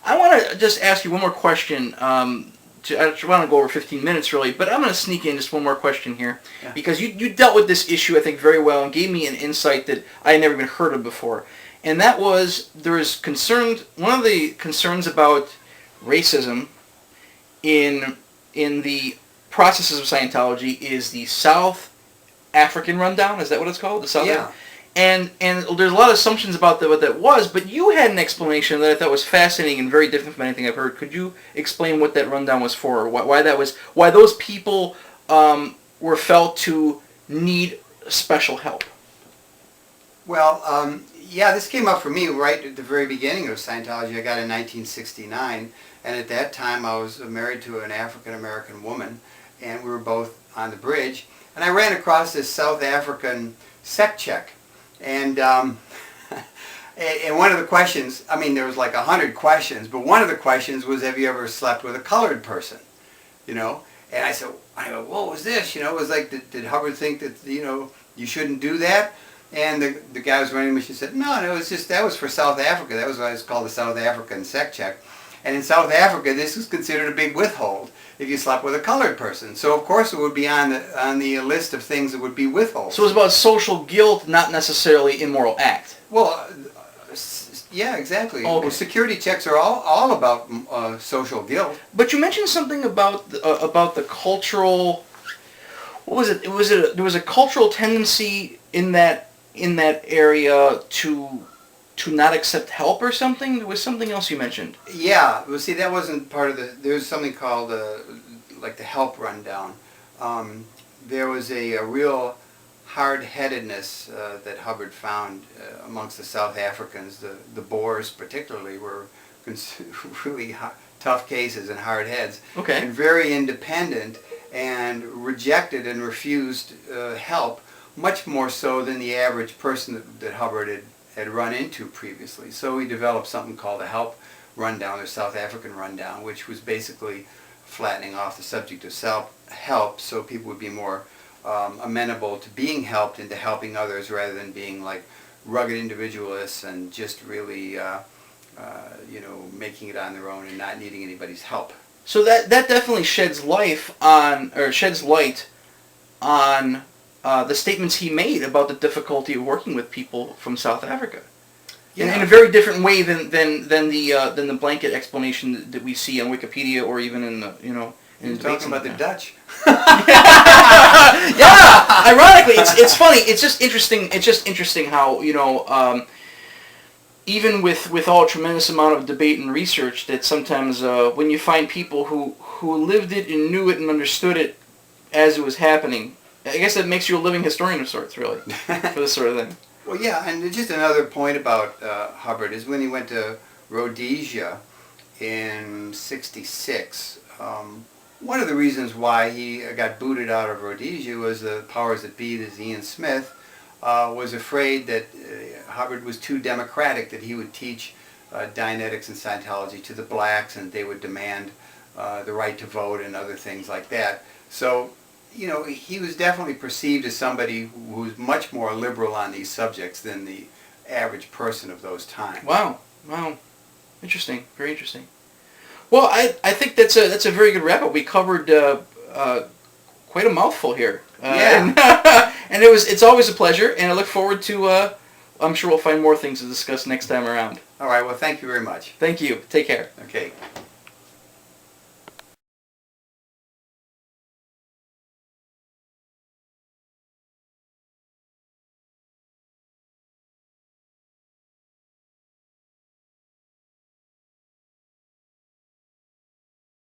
I want to just ask you one more question. I want to go over 15 minutes, really, but I'm going to sneak in just one more question here. Yeah. Because you dealt with this issue, I think, very well and gave me an insight that I had never even heard of before. And that was, one of the concerns about racism in the processes of Scientology is the South African rundown. Is that what it's called? The South. Yeah. And there's a lot of assumptions about what that was, but you had an explanation that I thought was fascinating and very different from anything I've heard. Could you explain what that rundown was for, or why those people were felt to need special help? Well, yeah, this came up for me right at the very beginning of Scientology. I got in 1969, and at that time I was married to an African-American woman, and we were both on the bridge, and I ran across this South African sect check. And and one of the questions, I mean, there was like 100 questions, but one of the questions was, have you ever slept with a colored person? You know? And I go, what was this? You know, it was like, did Hubbard think that, you know, you shouldn't do that? And the guy was running the machine said, no, it was just, that was for South Africa. That was why it's called the South African sect check. And in South Africa, this was considered a big withhold if you slept with a colored person. So of course it would be on the list of things that would be withhold. So it was about social guilt, not necessarily immoral act. Well, yeah, exactly. Okay. Well, security checks are all about social guilt. But you mentioned something about the cultural. What was it? There was a cultural tendency in that area to not accept help or something? There was something else you mentioned. Yeah, well, see, that wasn't part of there's something called, like the help rundown. There was a real hard-headedness that Hubbard found amongst the South Africans. The Boers particularly were really tough cases and hard heads. Okay. And very independent and rejected and refused help, much more so than the average person that Hubbard had run into previously. So we developed something called a help rundown, or South African rundown, which was basically flattening off the subject of self-help so people would be more amenable to being helped and to helping others rather than being like rugged individualists and just really you know, making it on their own and not needing anybody's help. So that definitely sheds light on the statements he made about the difficulty of working with people from South Africa, in a very different way than the blanket explanation that we see on Wikipedia or even in the You're talking about the Dutch. Yeah, ironically, it's funny. It's just interesting. It's just interesting how even with all tremendous amount of debate and research, that sometimes when you find people who lived it and knew it and understood it as it was happening. I guess that makes you a living historian of sorts, really, for this sort of thing. Well, yeah, and just another point about Hubbard is when he went to Rhodesia in '66, one of the reasons why he got booted out of Rhodesia was the powers that be, this Ian Smith, was afraid that Hubbard was too democratic, that he would teach Dianetics and Scientology to the blacks and they would demand the right to vote and other things like that. So, you know, he was definitely perceived as somebody who was much more liberal on these subjects than the average person of those times. Wow. Interesting. Very interesting. Well, I think that's a very good wrap-up. We covered quite a mouthful here. Yeah. And it's always a pleasure, and I look forward to, I'm sure we'll find more things to discuss next time around. All right, well, thank you very much. Thank you. Take care. Okay.